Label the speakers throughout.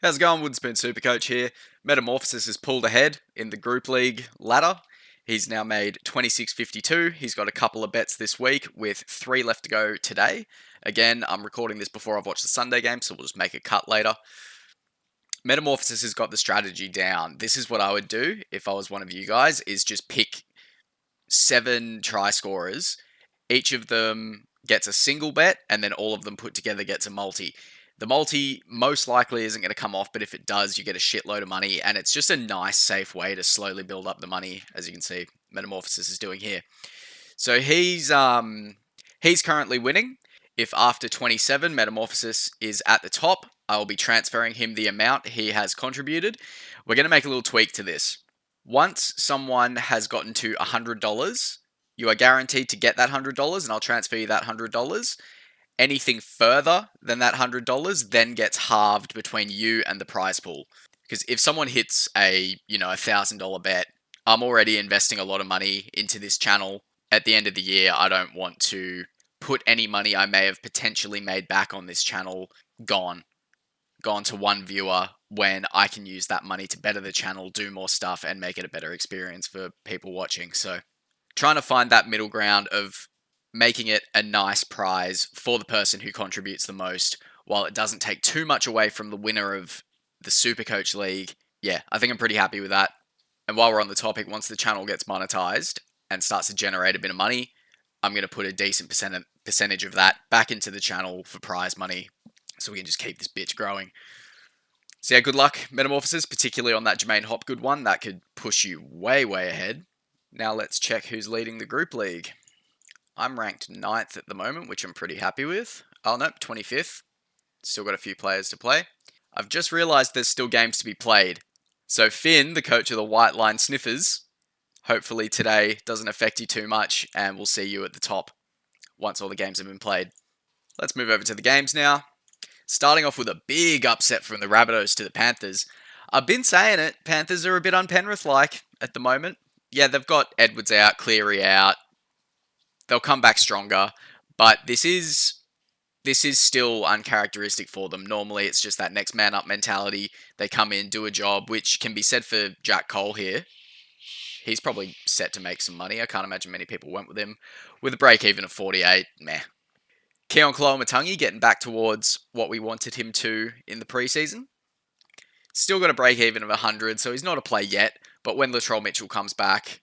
Speaker 1: How's it going? Woodspoon Supercoach here. Metamorphosis has pulled ahead in the Group League ladder. He's now made 26.52. He's got a couple of bets this week with 3 left to go today. Again, I'm recording this before I've watched the Sunday game, so we'll just make a cut later. Metamorphosis has got the strategy down. This is what I would do if I was one of you guys, is just pick 7 try scorers. Each of them gets a single bet, and then all of them put together gets a multi. The multi most likely isn't going to come off, but if it does, you get a shitload of money, and it's just a nice, safe way to slowly build up the money, as you can see Metamorphosis is doing here. So he's currently winning. If after 27 Metamorphosis is at the top, I will be transferring him the amount he has contributed. We're going to make a little tweak to this. Once someone has gotten to $100, you are guaranteed to get that $100, and I'll transfer you that $100. Anything further than that $100 then gets halved between you and the prize pool. Because if someone hits a $1,000 bet, I'm already investing a lot of money into this channel. At the end of the year, I don't want to put any money I may have potentially made back on this channel gone to one viewer, when I can use that money to better the channel, do more stuff, and make it a better experience for people watching. So trying to find that middle ground of making it a nice prize for the person who contributes the most, while it doesn't take too much away from the winner of the Supercoach League. Yeah, I think I'm pretty happy with that. And while we're on the topic, once the channel gets monetized and starts to generate a bit of money, I'm going to put a decent percentage of that back into the channel for prize money, so we can just keep this bitch growing. So yeah, good luck, Metamorphosis, particularly on that Jermaine Hopgood one. That could push you way, way ahead. Now let's check who's leading the group league. I'm ranked 9th at the moment, which I'm pretty happy with. Oh no, 25th. Still got a few players to play. I've just realised there's still games to be played. So Finn, the coach of the White Line Sniffers, hopefully today doesn't affect you too much, and we'll see you at the top once all the games have been played. Let's move over to the games now. Starting off with a big upset from the Rabbitohs to the Panthers. I've been saying it, Panthers are a bit un-Penrith-like at the moment. Yeah, they've got Edwards out, Cleary out. They'll come back stronger, but this is still uncharacteristic for them. Normally, it's just that next man up mentality. They come in, do a job, which can be said for Jack Cole here. He's probably set to make some money. I can't imagine many people went with him. With a break even of 48, meh. Keon Koloamatangi getting back towards what we wanted him to in the preseason. Still got a break even of 100, so he's not a play yet. But when Latrell Mitchell comes back,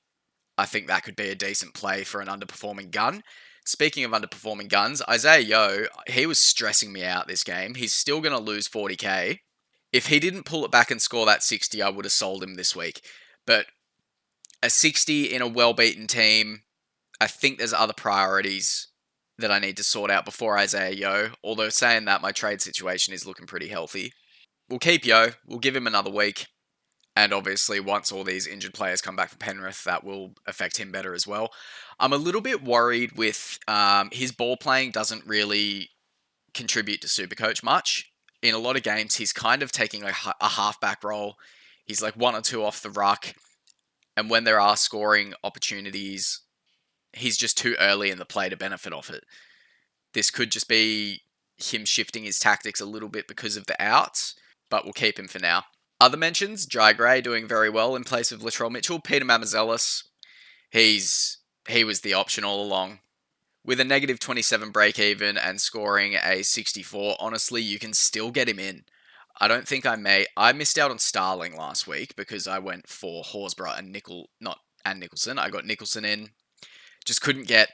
Speaker 1: I think that could be a decent play for an underperforming gun. Speaking of underperforming guns, Isaiah Yeo, he was stressing me out this game. He's still going to lose 40k. If he didn't pull it back and score that 60, I would have sold him this week. But a 60 in a well-beaten team, I think there's other priorities that I need to sort out before Isaiah Yeo. Although saying that, my trade situation is looking pretty healthy. We'll keep Yeo. We'll give him another week. And obviously, once all these injured players come back for Penrith, that will affect him better as well. I'm a little bit worried with his ball playing doesn't really contribute to Supercoach much. In a lot of games, he's kind of taking a halfback role. He's like 1 or 2 off the ruck. And when there are scoring opportunities, he's just too early in the play to benefit off it. This could just be him shifting his tactics a little bit because of the outs, but we'll keep him for now. Other mentions, Jai Gray doing very well in place of Latrell Mitchell. Peter Mamazelis, he was the option all along. With a negative 27 break even and scoring a 64, honestly, you can still get him in. I don't think I missed out on Starling last week because I went for Horsburgh and Nicholson. I got Nicholson in. Just couldn't get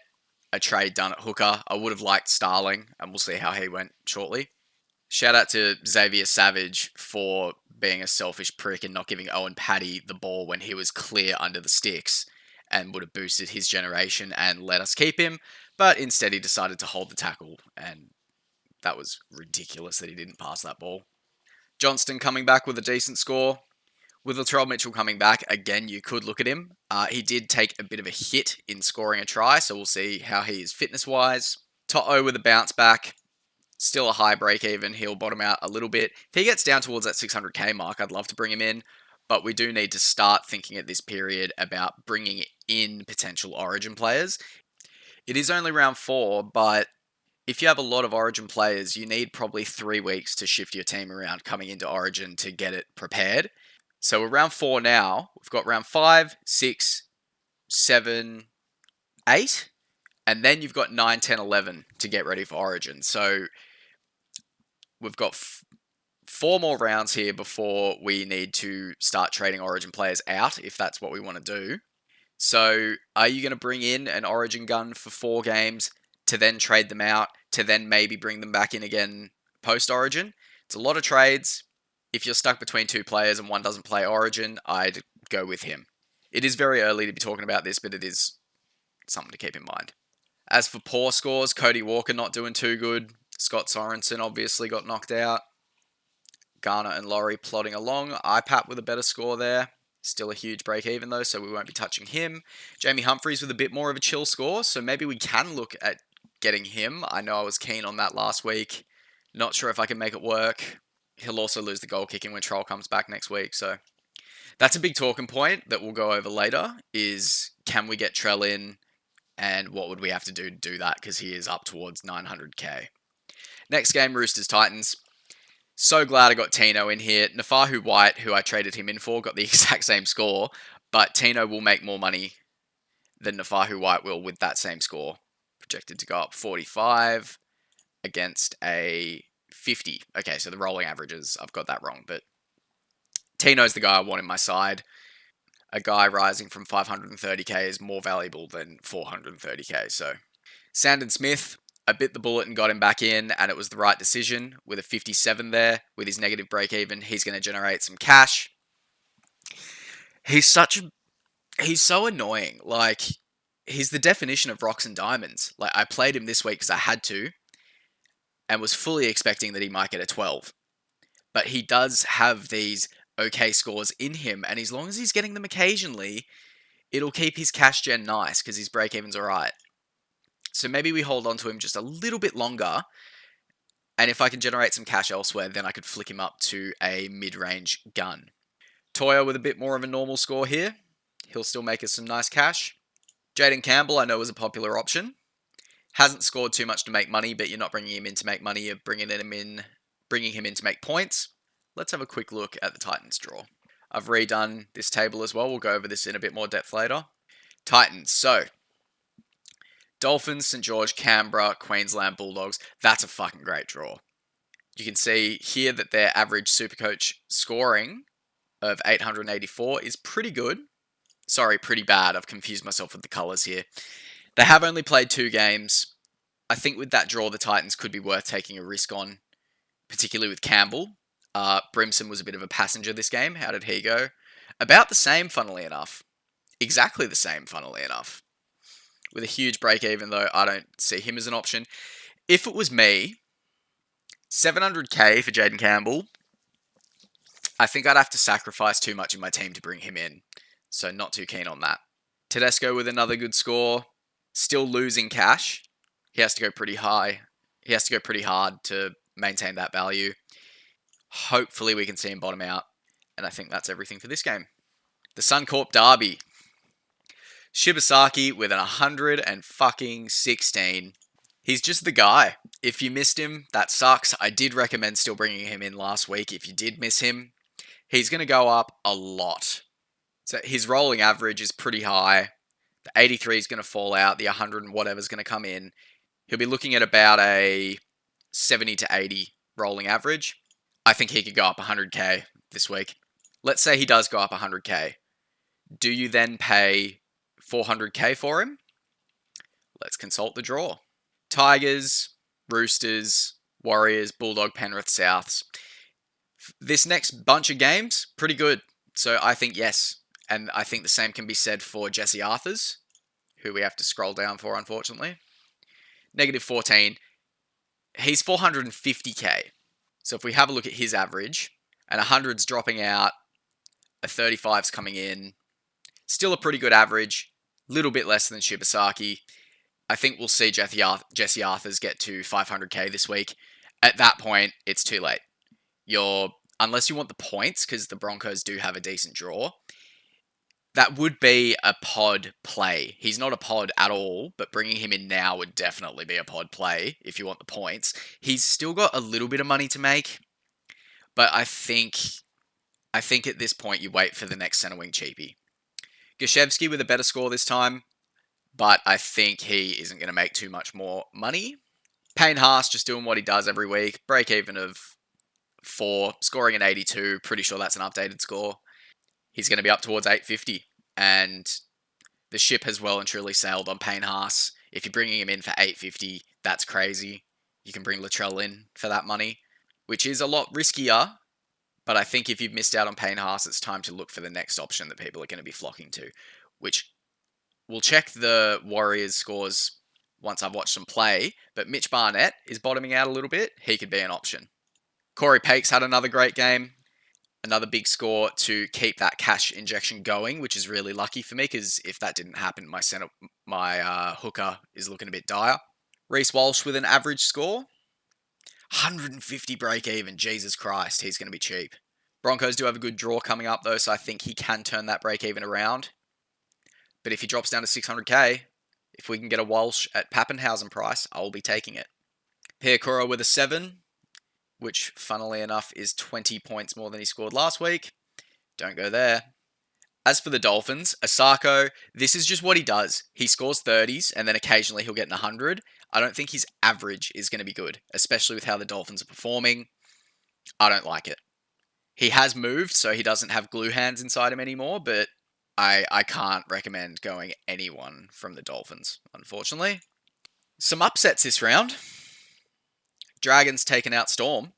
Speaker 1: a trade done at hooker. I would have liked Starling, and we'll see how he went shortly. Shout out to Xavier Savage for being a selfish prick and not giving Owen Paddy the ball when he was clear under the sticks, and would have boosted his generation and let us keep him, but instead he decided to hold the tackle, and that was ridiculous that he didn't pass that ball. Johnston coming back with a decent score. With Latrell Mitchell coming back, again, you could look at him. He did take a bit of a hit in scoring a try, so we'll see how he is fitness-wise. To'o with a bounce back. Still a high break even. He'll bottom out a little bit. If he gets down towards that 600k mark, I'd love to bring him in. But we do need to start thinking at this period about bringing in potential Origin players. It is only round 4, but if you have a lot of Origin players, you need probably 3 weeks to shift your team around coming into Origin to get it prepared. So we're round 4 now. We've got round 5, 6, 7, 8, and then you've got 9, 10, 11 to get ready for Origin. So we've got 4 more rounds here before we need to start trading Origin players out, if that's what we want to do. So are you going to bring in an Origin gun for 4 games to then trade them out, to then maybe bring them back in again post-Origin? It's a lot of trades. If you're stuck between 2 players and one doesn't play Origin, I'd go with him. It is very early to be talking about this, but it is something to keep in mind. As for poor scores, Cody Walker not doing too good. Scott Sorensen obviously got knocked out. Garner and Laurie plodding along. IPAP with a better score there. Still a huge break even though, so we won't be touching him. Jamie Humphries with a bit more of a chill score, so maybe we can look at getting him. I know I was keen on that last week. Not sure if I can make it work. He'll also lose the goal kicking when Troll comes back next week, so that's a big talking point that we'll go over later, is can we get Trell in and what would we have to do that, because he is up towards 900k. Next game, Roosters-Titans. So glad I got Tino in here. Nafahu White, who I traded him in for, got the exact same score, but Tino will make more money than Nafahu White will with that same score. Projected to go up 45 against a 50. Okay, so the rolling averages, I've got that wrong, but Tino's the guy I want in my side. A guy rising from 530k is more valuable than 430k, so. Sandon Smith, I bit the bullet and got him back in, and it was the right decision with a 57 there. With his negative break even, he's going to generate some cash. He's so annoying. Like, he's the definition of rocks and diamonds. Like, I played him this week because I had to, and was fully expecting that he might get a 12. But he does have these okay scores in him, and as long as he's getting them occasionally, it'll keep his cash gen nice because his break even's alright. So maybe we hold on to him just a little bit longer, and if I can generate some cash elsewhere, then I could flick him up to a mid-range gun. Toya with a bit more of a normal score here. He'll still make us some nice cash. Jaden Campbell, I know, is a popular option. Hasn't scored too much to make money, but you're not bringing him in to make money. You're bringing him in to make points. Let's have a quick look at the Titans draw. I've redone this table as well. We'll go over this in a bit more depth later. Titans. So, Dolphins, St. George, Canberra, Queensland, Bulldogs. That's a fucking great draw. You can see here that their average Supercoach scoring of 884 is pretty good. Sorry, pretty bad. I've confused myself with the colours here. They have only played 2 games. I think with that draw, the Titans could be worth taking a risk on, particularly with Campbell. Brimson was a bit of a passenger this game. How did he go? About the same, funnily enough. Exactly the same, funnily enough. With a huge break even, though, I don't see him as an option. If it was me, 700k for Jaden Campbell, I think I'd have to sacrifice too much in my team to bring him in. So not too keen on that. Tedesco with another good score. Still losing cash. He has to go pretty high. He has to go pretty hard to maintain that value. Hopefully we can see him bottom out. And I think that's everything for this game. The Suncorp Derby. Shibasaki with an 116. He's just the guy. If you missed him, that sucks. I did recommend still bringing him in last week if you did miss him. He's going to go up a lot. So his rolling average is pretty high. The 83 is going to fall out. The 100 and whatever is going to come in. He'll be looking at about a 70 to 80 rolling average. I think he could go up 100k this week. Let's say he does go up 100k. Do you then pay 400k for him? Let's consult the draw. Tigers, Roosters, Warriors, Bulldog, Penrith, Souths. This next bunch of games, pretty good. So I think yes. And I think the same can be said for Jesse Arthurs, who we have to scroll down for, unfortunately. Negative 14. He's 450k. So if we have a look at his average, and 100's dropping out, a 35's coming in, still a pretty good average, little bit less than Shibasaki. I think we'll see Jesse Arthurs get to 500k this week. At that point, it's too late. Unless you want the points, because the Broncos do have a decent draw, that would be a pod play. He's not a pod at all, but bringing him in now would definitely be a pod play if you want the points. He's still got a little bit of money to make, but I think at this point you wait for the next centre wing cheapie. Gashevsky with a better score this time, but I think he isn't going to make too much more money. Payne Haas just doing what he does every week. Break even of 4, scoring an 82. Pretty sure that's an updated score. He's going to be up towards 850. And the ship has well and truly sailed on Payne Haas. If you're bringing him in for 850, that's crazy. You can bring Latrell in for that money, which is a lot riskier. But I think if you've missed out on Payne Haas, it's time to look for the next option that people are going to be flocking to, which we'll check the Warriors scores once I've watched them play. But Mitch Barnett is bottoming out a little bit. He could be an option. Corey Pakes had another great game. Another big score to keep that cash injection going, which is really lucky for me because if that didn't happen, my hooker is looking a bit dire. Reece Walsh with an average score. 150 break even. Jesus Christ, he's going to be cheap. Broncos do have a good draw coming up though, so I think he can turn that break even around. But if he drops down to 600k, if we can get a Walsh at Pappenhausen price, I'll be taking it. Piakura with a 7. Which, funnily enough, is 20 points more than he scored last week. Don't go there. As for the Dolphins, Asako, this is just what he does. He scores 30s, and then occasionally he'll get an 100. I don't think his average is going to be good, especially with how the Dolphins are performing. I don't like it. He has moved, so he doesn't have glue hands inside him anymore, but I can't recommend going anyone from the Dolphins, unfortunately. Some upsets this round. Dragons taken out Storm.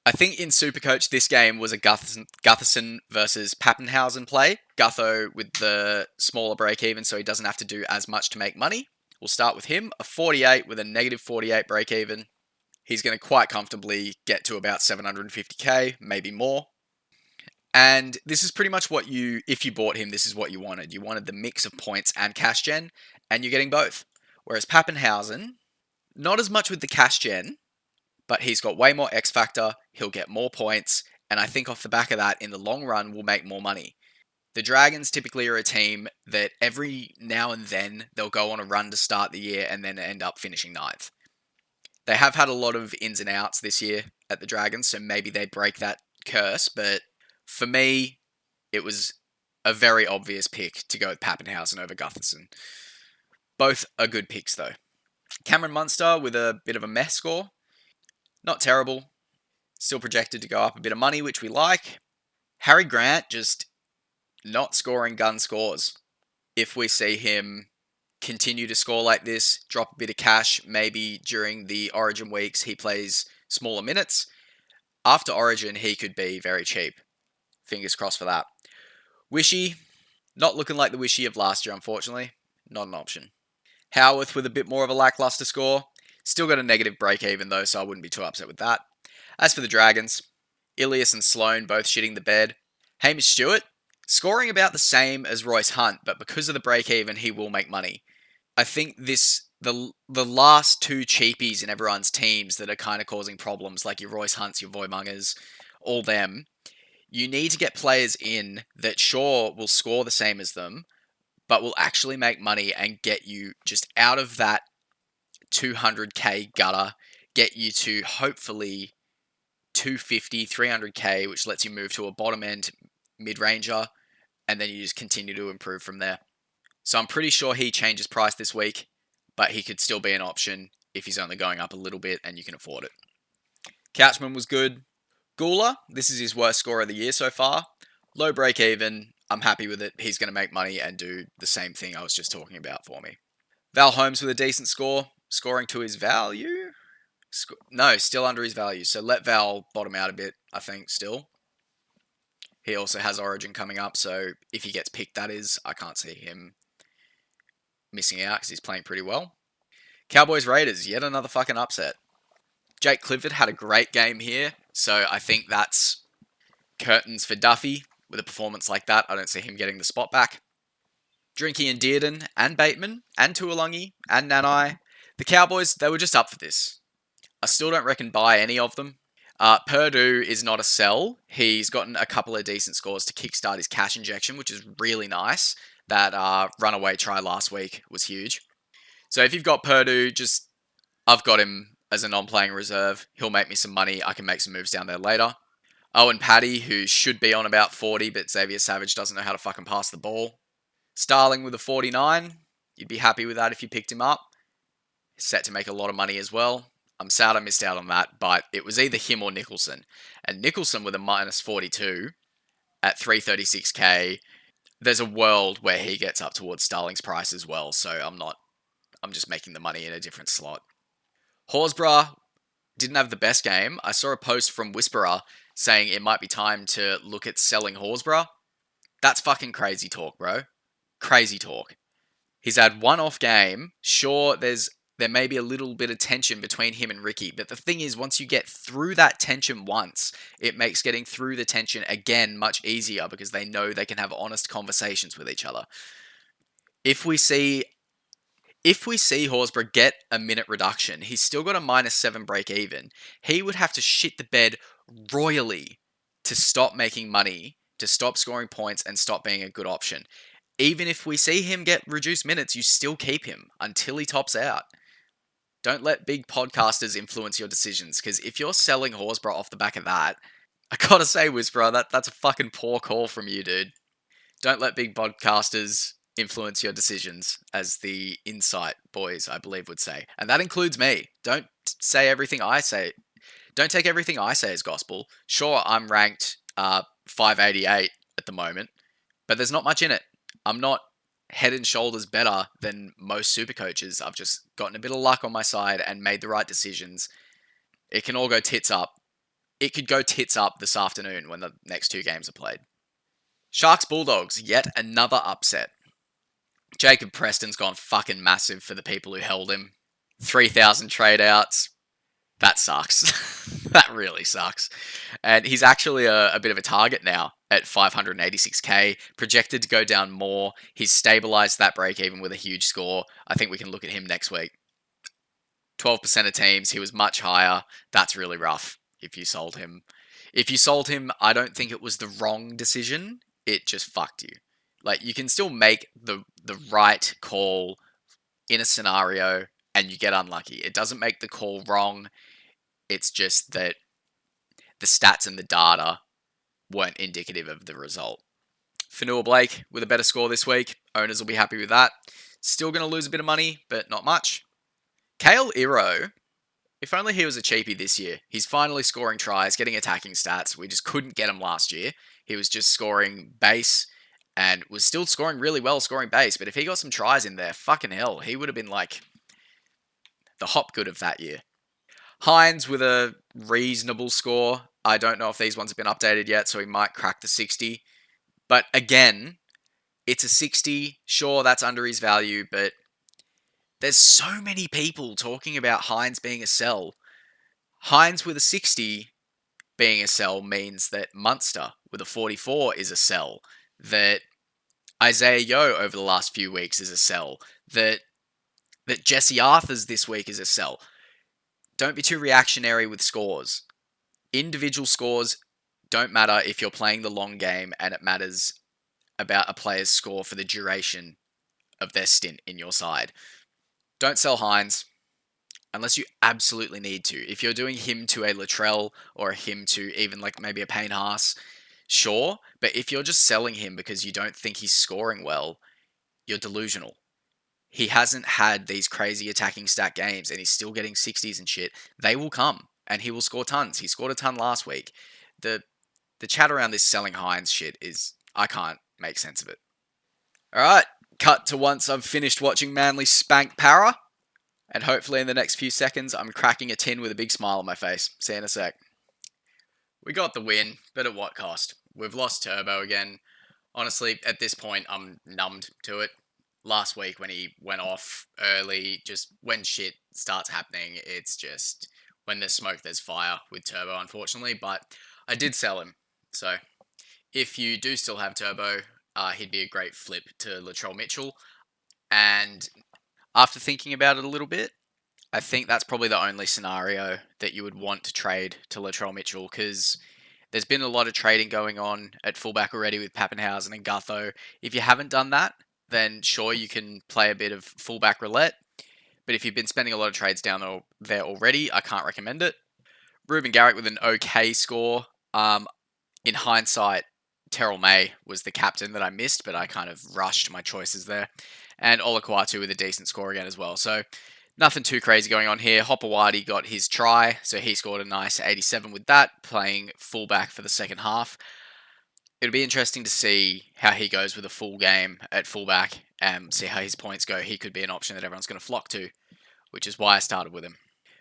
Speaker 1: I think in Supercoach, this game was a Gutherson versus Pappenhausen play. Gutho with the smaller break even, so he doesn't have to do as much to make money. We'll start with him, a 48 with a negative 48 break even. He's going to quite comfortably get to about 750k, maybe more. And this is pretty much what if you bought him, this is what you wanted. You wanted the mix of points and cash gen, and you're getting both. Whereas Pappenhausen, not as much with the cash gen, but he's got way more X factor, he'll get more points, and I think off the back of that, in the long run, will make more money. The Dragons typically are a team that every now and then, they'll go on a run to start the year and then end up finishing 9th. They have had a lot of ins and outs this year at the Dragons, so maybe they break that curse, but for me, it was a very obvious pick to go with Pappenhausen over Gutherson. Both are good picks, though. Cameron Munster with a bit of a mess score. Not terrible. Still projected to go up a bit of money, which we like. Harry Grant just not scoring gun scores. If we see him continue to score like this, drop a bit of cash, maybe during the Origin weeks he plays smaller minutes. After Origin, he could be very cheap. Fingers crossed for that. Wishy, not looking like the Wishy of last year, unfortunately. Not an option. Howarth with a bit more of a lackluster score. Still got a negative break even though, so I wouldn't be too upset with that. As for the Dragons, Ilias and Sloan both shitting the bed. Hamish Stewart, scoring about the same as Royce Hunt, but because of the break even, he will make money. I think the last 2 cheapies in everyone's teams that are kind of causing problems, like your Royce Hunts, your Voimungers, all them, you need to get players in that sure will score the same as them, but will actually make money and get you just out of that 200k gutter, get you to hopefully 250, 300k, which lets you move to a bottom end mid-ranger, and then you just continue to improve from there. So I'm pretty sure he changes price this week, but he could still be an option if he's only going up a little bit and you can afford it. Couchman was good. Gula, this is his worst score of the year so far. Low break even. I'm happy with it. He's going to make money and do the same thing I was just talking about for me. Val Holmes with a decent score. Scoring to his value? No, still under his value. So let Val bottom out a bit, I think, still. He also has Origin coming up, so if he gets picked, that is, I can't see him missing out because he's playing pretty well. Cowboys Raiders, yet another fucking upset. Jake Clifford had a great game here, so I think that's curtains for Duffy. With a performance like that, I don't see him getting the spot back. Drinky and Dearden and Bateman and Tuolungi and Nanai. The Cowboys, they were just up for this. I still don't reckon buy any of them. Purdue is not a sell. He's gotten a couple of decent scores to kickstart his cash injection, which is really nice. That runaway try last week was huge. So if you've got Purdue, I've got him as a non-playing reserve. He'll make me some money. I can make some moves down there later. Owen Paddy, who should be on about 40, but Xavier Savage doesn't know how to fucking pass the ball. Starling with a 49. You'd be happy with that if you picked him up. Set to make a lot of money as well. I'm sad I missed out on that, but it was either him or Nicholson. And Nicholson with a minus 42 at 336k, there's a world where he gets up towards Starling's price as well, so I'm just making the money in a different slot. Horsburgh didn't have the best game. I saw a post from Whisperer saying it might be time to look at selling Horsburgh. That's fucking crazy talk, bro. Crazy talk. He's had one off game. Sure, there may be a little bit of tension between him and Ricky, but the thing is, once you get through that tension once, it makes getting through the tension again much easier because they know they can have honest conversations with each other. If we see Horsburgh get a minute reduction, he's still got a -7 break even. He would have to shit the bed royally to stop making money, to stop scoring points, and stop being a good option. Even if we see him get reduced minutes, you still keep him until he tops out. Don't let big podcasters influence your decisions, because if you're selling Horsburgh off the back of that, I gotta say, Whisperer, that's a fucking poor call from you, dude. Don't let big podcasters influence your decisions, as the Insight boys, I believe, would say. And that includes me. Don't say everything I say. Don't take everything I say as gospel. Sure, I'm ranked 588 at the moment, but there's not much in it. I'm not head and shoulders better than most super coaches. I've just gotten a bit of luck on my side and made the right decisions. It can all go tits up. It could go tits up this afternoon when the next two games are played. Sharks Bulldogs, yet another upset. Jacob Preston's gone fucking massive for the people who held him. 3,000 trade outs. That sucks. That really sucks. And he's actually a bit of a target now at 586k, projected to go down more. He's stabilized that break even with a huge score. I think we can look at him next week. 12% of teams, he was much higher. That's really rough if you sold him. If you sold him, I don't think it was the wrong decision. It just fucked you. Like, you can still make the right call in a scenario and you get unlucky. It doesn't make the call wrong. It's just that the stats and the data weren't indicative of the result. Fanua Blake with a better score this week. Owners will be happy with that. Still going to lose a bit of money, but not much. Kale Iro, if only he was a cheapie this year. He's finally scoring tries, getting attacking stats. We just couldn't get him last year. He was just scoring base and was still scoring really well scoring base. But if he got some tries in there, fucking hell, he would have been like the Hopgood of that year. Hines with a reasonable score. I don't know if these ones have been updated yet, so he might crack the 60. But again, it's a 60. Sure, that's under his value, but there's so many people talking about Hines being a sell. Hines with a 60 being a sell means that Munster with a 44 is a sell. That Isaiah Yeo over the last few weeks is a sell. That Jesse Arthurs this week is a sell. Don't be too reactionary with scores. Individual scores don't matter if you're playing the long game, and it matters about a player's score for the duration of their stint in your side. Don't sell Hines unless you absolutely need to. If you're doing him to a Latrell or him to even like maybe a Payne Haas, sure. But if you're just selling him because you don't think he's scoring well, you're delusional. He hasn't had these crazy attacking stat games and he's still getting 60s and shit. They will come and he will score tons. He scored a ton last week. The chat around this selling Hines shit is, I can't make sense of it. Alright, cut to once I've finished watching Manly spank Para. And hopefully in the next few seconds, I'm cracking a tin with a big smile on my face. See you in a sec. We got the win, but at what cost? We've lost Turbo again. Honestly, at this point, I'm numbed to it. Last week when he went off early, just when shit starts happening, it's just when there's smoke, there's fire with Turbo, unfortunately. But I did sell him. So if you do still have Turbo, he'd be a great flip to Latrell Mitchell. And after thinking about it a little bit, I think that's probably the only scenario that you would want to trade to Latrell Mitchell, because there's been a lot of trading going on at fullback already with Pappenhausen and Gutho. If you haven't done that, then sure, you can play a bit of fullback roulette. But if you've been spending a lot of trades down there already, I can't recommend it. Ruben Garrick with an okay score. In hindsight, Terrell May was the captain that I missed, but I kind of rushed my choices there. And Olakwatu with a decent score again as well. So nothing too crazy going on here. Hopewadi got his try, so he scored a nice 87 with that, playing fullback for the second half. It'll be interesting to see how he goes with a full game at fullback and see how his points go. He could be an option that everyone's going to flock to, which is why I started with him.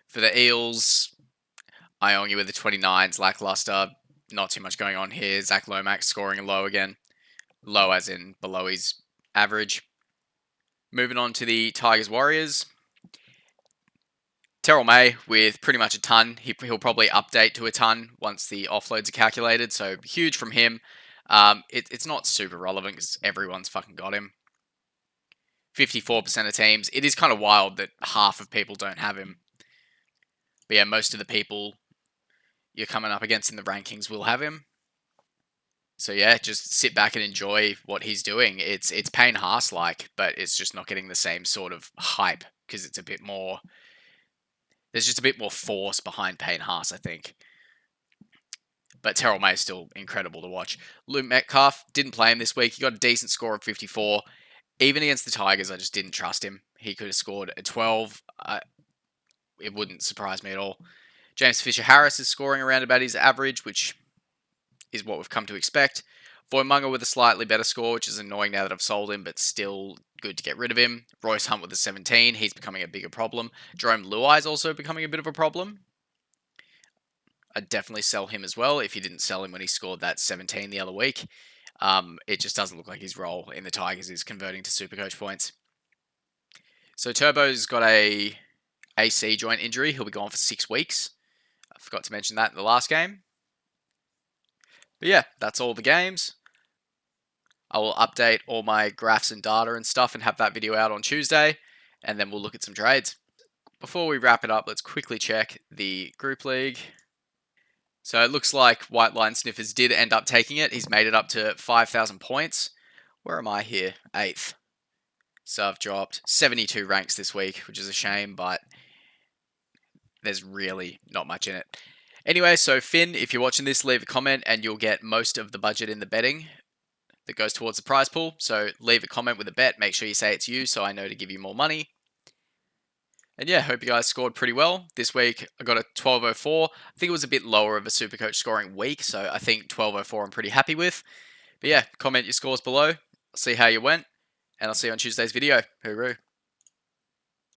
Speaker 1: For the Eels, Iongi with the 29s, lackluster. Not too much going on here. Zach Lomax scoring a low again. Low as in below his average. Moving on to the Tigers Warriors. Terrell May with pretty much a ton. He'll probably update to a ton once the offloads are calculated. So huge from him. It's not super relevant because everyone's fucking got him. 54% of teams. It is kind of wild that half of people don't have him. But yeah, most of the people you're coming up against in the rankings will have him. So yeah, just sit back and enjoy what he's doing. It's Payne Haas like, but it's just not getting the same sort of hype because it's a bit more. There's just a bit more force behind Payne Haas, I think. But Terrell May is still incredible to watch. Luke Metcalf didn't play him this week. He got a decent score of 54. Even against the Tigers, I just didn't trust him. He could have scored a 12. It wouldn't surprise me at all. James Fisher-Harris is scoring around about his average, which is what we've come to expect. Voimunga with a slightly better score, which is annoying now that I've sold him, but still good to get rid of him. Royce Hunt with a 17. He's becoming a bigger problem. Jerome Luai is also becoming a bit of a problem. I'd definitely sell him as well if you didn't sell him when he scored that 17 the other week. It just doesn't look like his role in the Tigers is converting to Supercoach points. So Turbo's got a AC joint injury. He'll be gone for 6 weeks. I forgot to mention that in the last game. But yeah, that's all the games. I will update all my graphs and data and stuff and have that video out on Tuesday. And then we'll look at some trades. Before we wrap it up, let's quickly check the group league. So it looks like White Line Sniffers did end up taking it. He's made it up to 5,000 points. Where am I here? 8th. So I've dropped 72 ranks this week, which is a shame, but there's really not much in it. Anyway, so Finn, if you're watching this, leave a comment and you'll get most of the budget in the betting that goes towards the prize pool. So leave a comment with a bet. Make sure you say it's you so I know to give you more money. And yeah, hope you guys scored pretty well. This week, I got a 1204. I think it was a bit lower of a Supercoach scoring week, so I think 1204 I'm pretty happy with. But yeah, comment your scores below. See how you went, and I'll see you on Tuesday's video. Hooroo.